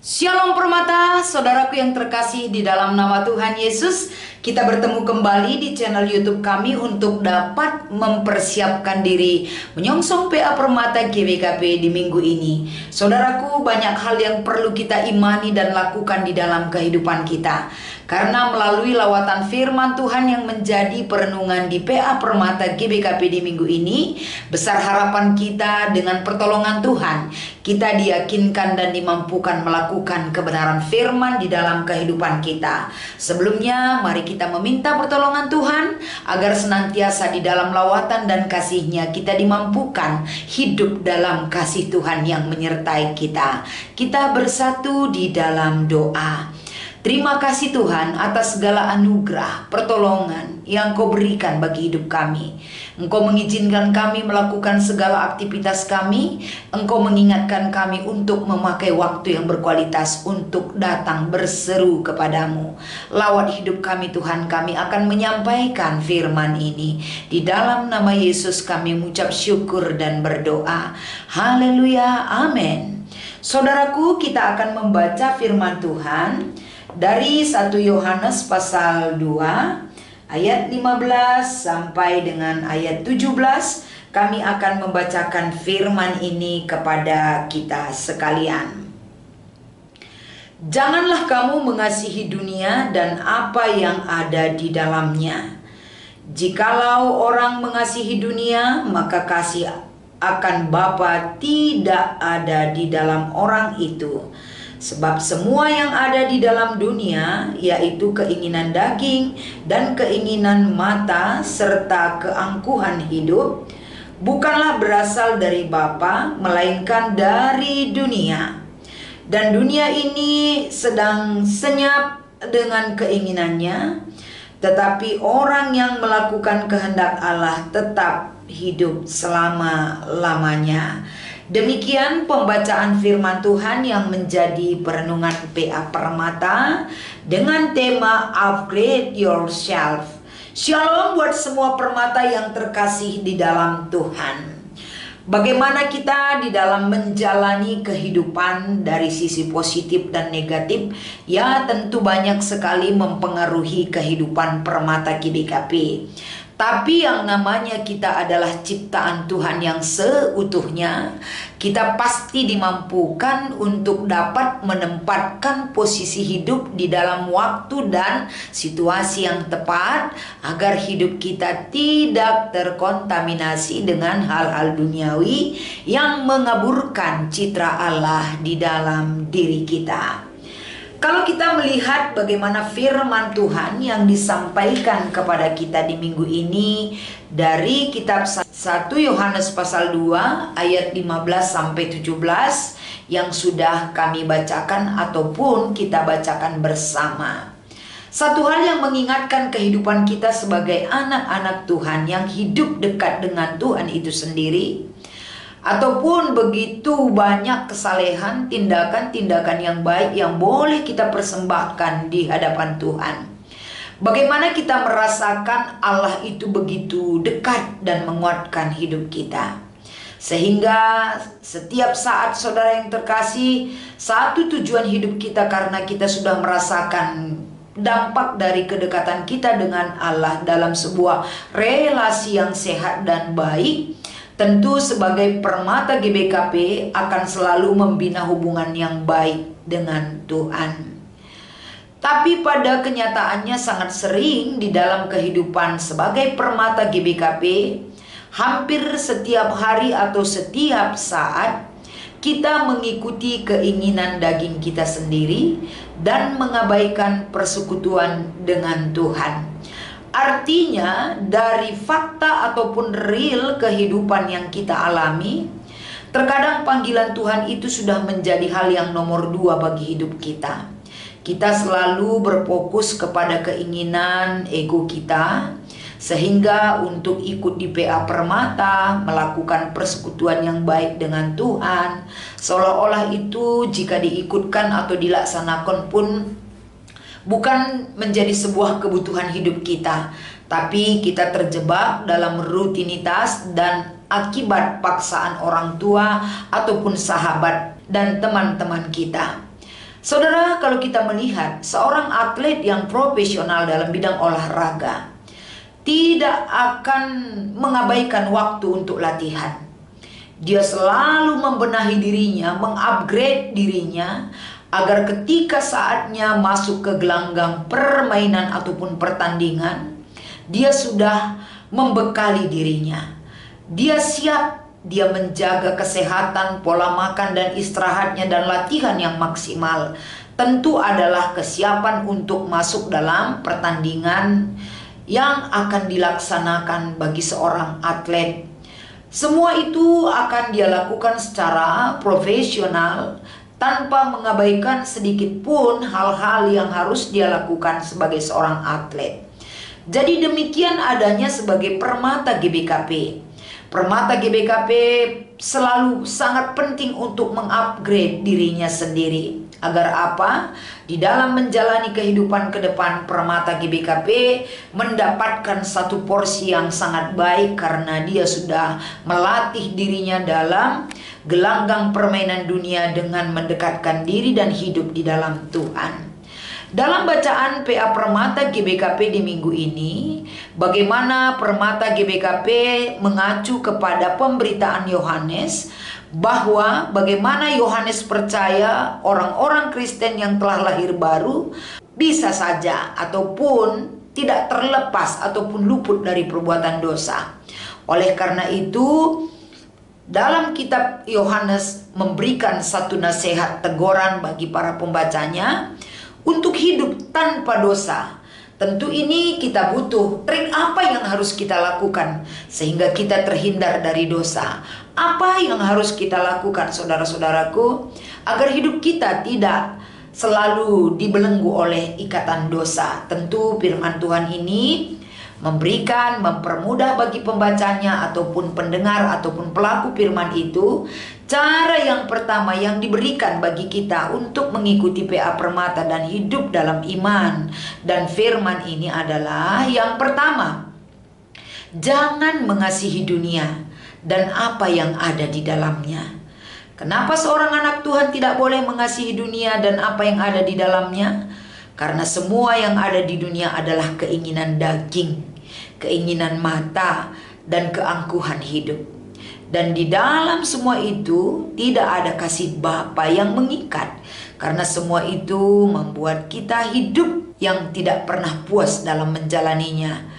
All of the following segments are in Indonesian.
Shalom Permata, saudaraku yang terkasih di dalam nama Tuhan Yesus. Kita bertemu kembali di channel YouTube kami untuk dapat mempersiapkan diri menyongsong PA Permata GBKP di minggu ini. Saudaraku, banyak hal yang perlu kita imani dan lakukan di dalam kehidupan kita. Karena melalui lawatan firman Tuhan yang menjadi perenungan di PA Permata GBKP di minggu ini, besar harapan kita dengan pertolongan Tuhan, kita diyakinkan dan dimampukan melakukan kebenaran firman di dalam kehidupan kita. Sebelumnya, mari kita meminta pertolongan Tuhan agar senantiasa di dalam lawatan dan kasih-Nya kita dimampukan hidup dalam kasih Tuhan yang menyertai kita. Kita bersatu di dalam doa. Terima kasih Tuhan atas segala anugerah, pertolongan yang Kau berikan bagi hidup kami. Engkau mengizinkan kami melakukan segala aktivitas kami. Engkau mengingatkan kami untuk memakai waktu yang berkualitas untuk datang berseru kepadamu. Lawat hidup kami Tuhan, kami akan menyampaikan firman ini. Di dalam nama Yesus kami mengucap syukur dan berdoa. Haleluya, amin. Saudaraku, kita akan membaca firman Tuhan dari 1 Yohanes pasal 2 ayat 15 sampai dengan ayat 17. Kami akan membacakan firman ini kepada kita sekalian. Janganlah kamu mengasihi dunia dan apa yang ada di dalamnya. Jikalau orang mengasihi dunia, maka kasih akan Bapa tidak ada di dalam orang itu. Sebab semua yang ada di dalam dunia, yaitu keinginan daging dan keinginan mata serta keangkuhan hidup, bukanlah berasal dari Bapa, melainkan dari dunia. Dan dunia ini sedang senyap dengan keinginannya, tetapi orang yang melakukan kehendak Allah tetap hidup selama-lamanya. Demikian pembacaan firman Tuhan yang menjadi perenungan PA Permata dengan tema Upgrade Yourself. Shalom buat semua permata yang terkasih di dalam Tuhan. Bagaimana kita di dalam menjalani kehidupan dari sisi positif dan negatif? Ya, tentu banyak sekali mempengaruhi kehidupan permata GBKP. Tapi yang namanya kita adalah ciptaan Tuhan yang seutuhnya, kita pasti dimampukan untuk dapat menempatkan posisi hidup di dalam waktu dan situasi yang tepat agar hidup kita tidak terkontaminasi dengan hal-hal duniawi yang mengaburkan citra Allah di dalam diri kita. Kalau kita melihat bagaimana firman Tuhan yang disampaikan kepada kita di minggu ini dari kitab 1 Yohanes pasal 2 ayat 15 sampai 17 yang sudah kami bacakan ataupun kita bacakan bersama. Satu hal yang mengingatkan kehidupan kita sebagai anak-anak Tuhan yang hidup dekat dengan Tuhan itu sendiri, ataupun begitu banyak kesalehan, tindakan-tindakan yang baik yang boleh kita persembahkan di hadapan Tuhan. Bagaimana kita merasakan Allah itu begitu dekat dan menguatkan hidup kita. Sehingga setiap saat saudara yang terkasih, satu tujuan hidup kita karena kita sudah merasakan dampak dari kedekatan kita dengan Allah dalam sebuah relasi yang sehat dan baik. Tentu sebagai permata GBKP akan selalu membina hubungan yang baik dengan Tuhan. Tapi pada kenyataannya sangat sering di dalam kehidupan sebagai permata GBKP, hampir setiap hari atau setiap saat kita mengikuti keinginan daging kita sendiri dan mengabaikan persekutuan dengan Tuhan. Artinya dari fakta ataupun real kehidupan yang kita alami, terkadang panggilan Tuhan itu sudah menjadi hal yang nomor 2 bagi hidup kita. Kita selalu berfokus kepada keinginan ego kita, sehingga untuk ikut di PA Permata, melakukan persekutuan yang baik dengan Tuhan, seolah-olah itu jika diikutkan atau dilaksanakan pun bukan menjadi sebuah kebutuhan hidup kita, tapi kita terjebak dalam rutinitas dan akibat paksaan orang tua ataupun sahabat dan teman-teman kita. Saudara, kalau kita melihat seorang atlet yang profesional dalam bidang olahraga tidak akan mengabaikan waktu untuk latihan. Dia selalu membenahi dirinya, mengupgrade dirinya, agar ketika saatnya masuk ke gelanggang permainan ataupun pertandingan, dia sudah membekali dirinya. Dia siap, dia menjaga kesehatan, pola makan dan istirahatnya dan latihan yang maksimal. Tentu adalah kesiapan untuk masuk dalam pertandingan yang akan dilaksanakan bagi seorang atlet. Semua itu akan dia lakukan secara profesional tanpa mengabaikan sedikit pun hal-hal yang harus dia lakukan sebagai seorang atlet. Jadi demikian adanya sebagai Permata GBKP. Permata GBKP selalu sangat penting untuk mengupgrade dirinya sendiri. Agar apa? Di dalam menjalani kehidupan ke depan, Permata GBKP mendapatkan satu porsi yang sangat baik karena dia sudah melatih dirinya dalam gelanggang permainan dunia dengan mendekatkan diri dan hidup di dalam Tuhan. Dalam bacaan PA Permata GBKP di minggu ini, bagaimana Permata GBKP mengacu kepada pemberitaan Yohanes, bahwa bagaimana Yohanes percaya orang-orang Kristen yang telah lahir baru bisa saja ataupun tidak terlepas ataupun luput dari perbuatan dosa. Oleh karena itu, dalam kitab Yohanes memberikan satu nasihat teguran bagi para pembacanya untuk hidup tanpa dosa. Tentu ini kita butuh trik apa yang harus kita lakukan sehingga kita terhindar dari dosa. Apa yang harus kita lakukan, saudara-saudaraku, agar hidup kita tidak selalu dibelenggu oleh ikatan dosa. Tentu firman Tuhan ini mempermudah bagi pembacanya ataupun pendengar ataupun pelaku firman itu. Cara yang pertama yang diberikan bagi kita untuk mengikuti PA Permata dan hidup dalam iman dan firman ini adalah yang pertama, jangan mengasihi dunia dan apa yang ada di dalamnya. Kenapa seorang anak Tuhan tidak boleh mengasihi dunia dan apa yang ada di dalamnya? Karena semua yang ada di dunia adalah keinginan daging, keinginan mata, dan keangkuhan hidup. Dan di dalam semua itu tidak ada kasih Bapa yang mengikat. Karena semua itu membuat kita hidup yang tidak pernah puas dalam menjalaninya.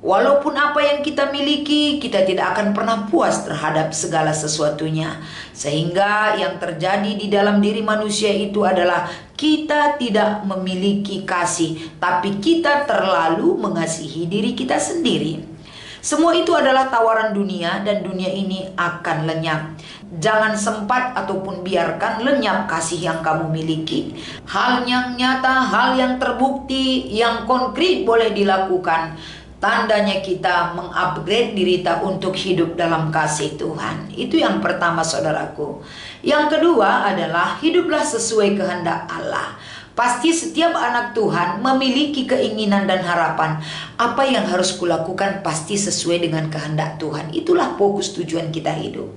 Walaupun apa yang kita miliki, kita tidak akan pernah puas terhadap segala sesuatunya. Sehingga yang terjadi di dalam diri manusia itu adalah kita tidak memiliki kasih, tapi kita terlalu mengasihi diri kita sendiri. Semua itu adalah tawaran dunia dan dunia ini akan lenyap. Jangan sempat ataupun biarkan lenyap kasih yang kamu miliki. Hal yang nyata, hal yang terbukti, yang konkret boleh dilakukan. Tandanya kita mengupgrade diri kita untuk hidup dalam kasih Tuhan. Itu yang pertama, saudaraku. Yang kedua adalah hiduplah sesuai kehendak Allah. Pasti setiap anak Tuhan memiliki keinginan dan harapan. Apa yang harus kulakukan pasti sesuai dengan kehendak Tuhan. Itulah fokus tujuan kita hidup.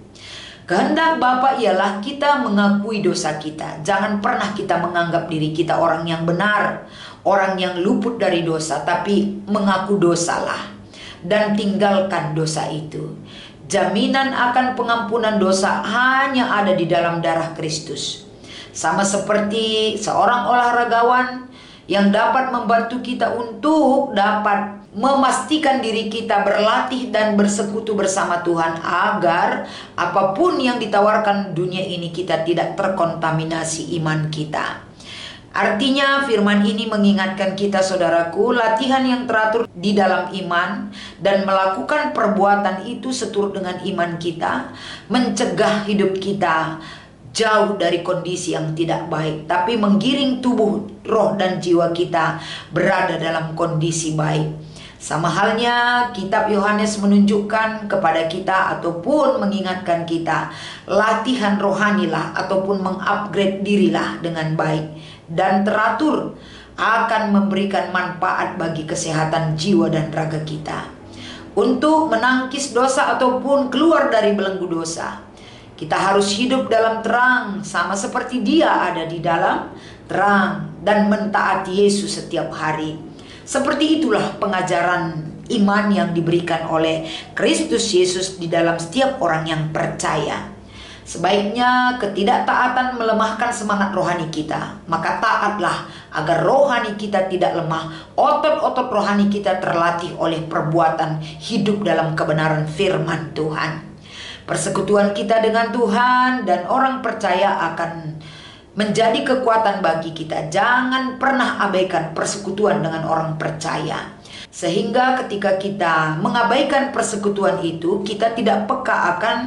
Kehendak Bapa ialah kita mengakui dosa kita. Jangan pernah kita menganggap diri kita orang yang benar, orang yang luput dari dosa, tapi mengaku dosalah dan tinggalkan dosa itu. Jaminan akan pengampunan dosa hanya ada di dalam darah Kristus. Sama seperti seorang olahragawan yang dapat membantu kita untuk dapat memastikan diri kita berlatih dan bersekutu bersama Tuhan agar apapun yang ditawarkan dunia ini kita tidak terkontaminasi iman kita. Artinya firman ini mengingatkan kita, saudaraku, latihan yang teratur di dalam iman dan melakukan perbuatan itu seturut dengan iman kita mencegah hidup kita jauh dari kondisi yang tidak baik, tapi menggiring tubuh, roh dan jiwa kita berada dalam kondisi baik. Sama halnya kitab Yohanes menunjukkan kepada kita ataupun mengingatkan kita, latihan rohanilah ataupun mengupgrade dirilah dengan baik dan teratur akan memberikan manfaat bagi kesehatan jiwa dan raga kita. Untuk menangkis dosa ataupun keluar dari belenggu dosa, kita harus hidup dalam terang sama seperti Dia ada di dalam terang, dan mentaati Yesus setiap hari. Seperti itulah pengajaran iman yang diberikan oleh Kristus Yesus di dalam setiap orang yang percaya. Sebaiknya ketidaktaatan melemahkan semangat rohani kita, maka taatlah agar rohani kita tidak lemah. Otot-otot rohani kita terlatih oleh perbuatan hidup dalam kebenaran firman Tuhan. Persekutuan kita dengan Tuhan dan orang percaya akan menjadi kekuatan bagi kita. Jangan pernah abaikan persekutuan dengan orang percaya, sehingga ketika kita mengabaikan persekutuan itu, kita tidak peka akan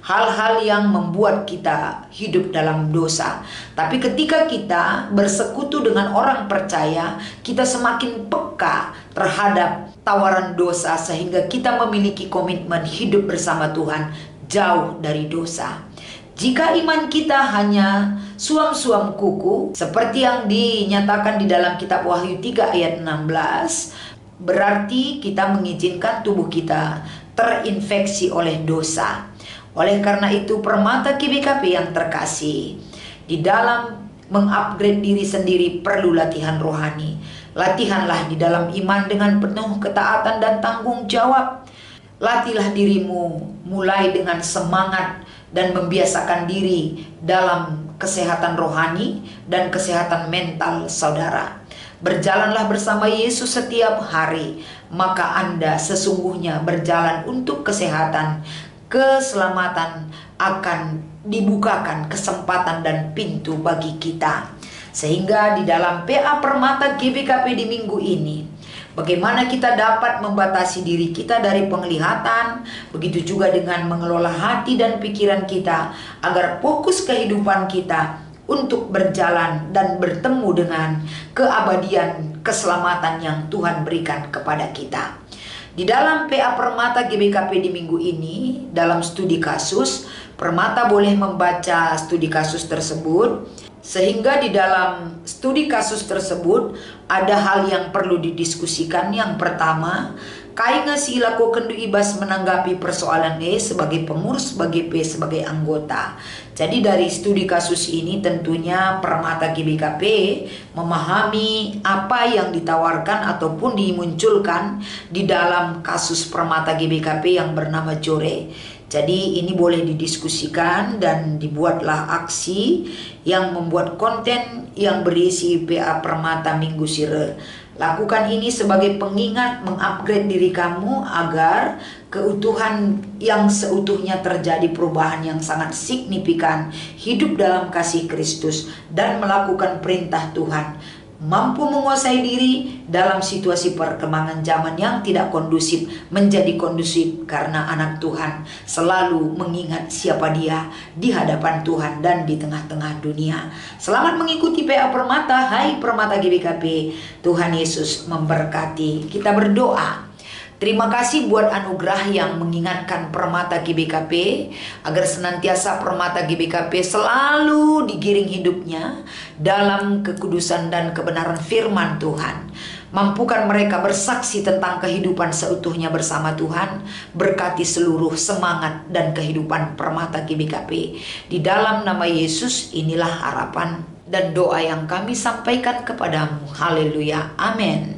hal-hal yang membuat kita hidup dalam dosa. Tapi ketika kita bersekutu dengan orang percaya, kita semakin peka terhadap tawaran dosa, sehingga kita memiliki komitmen hidup bersama Tuhan, jauh dari dosa. Jika iman kita hanya suam-suam kuku, seperti yang dinyatakan di dalam kitab Wahyu 3 ayat 16, berarti kita mengizinkan tubuh kita terinfeksi oleh dosa. Oleh karena itu, permata GBKP yang terkasih, di dalam mengupgrade diri sendiri perlu latihan rohani. Latihanlah di dalam iman dengan penuh ketaatan dan tanggung jawab. Latihlah dirimu mulai dengan semangat dan membiasakan diri dalam kesehatan rohani dan kesehatan mental saudara. Berjalanlah bersama Yesus setiap hari, maka Anda sesungguhnya berjalan untuk kesehatan, keselamatan, akan dibukakan kesempatan dan pintu bagi kita. Sehingga di dalam PA Permata GBKP di minggu ini, bagaimana kita dapat membatasi diri kita dari penglihatan, begitu juga dengan mengelola hati dan pikiran kita agar fokus kehidupan kita untuk berjalan dan bertemu dengan keabadian keselamatan yang Tuhan berikan kepada kita. Di dalam PA Permata GBKP di minggu ini, dalam studi kasus, Permata boleh membaca studi kasus tersebut, sehingga di dalam studi kasus tersebut ada hal yang perlu didiskusikan. Yang pertama, kai ngasi laku kendu ibas menanggapi persoalan sebagai pengurus, sebagai P sebagai anggota. Jadi dari studi kasus ini tentunya Permata GBKP memahami apa yang ditawarkan ataupun dimunculkan di dalam kasus Permata GBKP yang bernama Jore. Jadi ini boleh didiskusikan dan dibuatlah aksi yang membuat konten yang berisi PA Permata Minggu Sire. Lakukan ini sebagai pengingat mengupgrade diri kamu agar keutuhan yang seutuhnya terjadi perubahan yang sangat signifikan, hidup dalam kasih Kristus dan melakukan perintah Tuhan. Mampu menguasai diri dalam situasi perkembangan zaman yang tidak kondusif menjadi kondusif, karena anak Tuhan selalu mengingat siapa dia di hadapan Tuhan dan di tengah-tengah dunia. Selamat mengikuti PA Permata. Hai Permata GBKP, Tuhan Yesus memberkati. Kita berdoa. Terima kasih buat anugerah yang mengingatkan Permata GBKP agar senantiasa Permata GBKP selalu digiring hidupnya dalam kekudusan dan kebenaran firman Tuhan. Mampukan mereka bersaksi tentang kehidupan seutuhnya bersama Tuhan. Berkati seluruh semangat dan kehidupan Permata GBKP. Di dalam nama Yesus inilah harapan dan doa yang kami sampaikan kepadamu. Haleluya. Amin.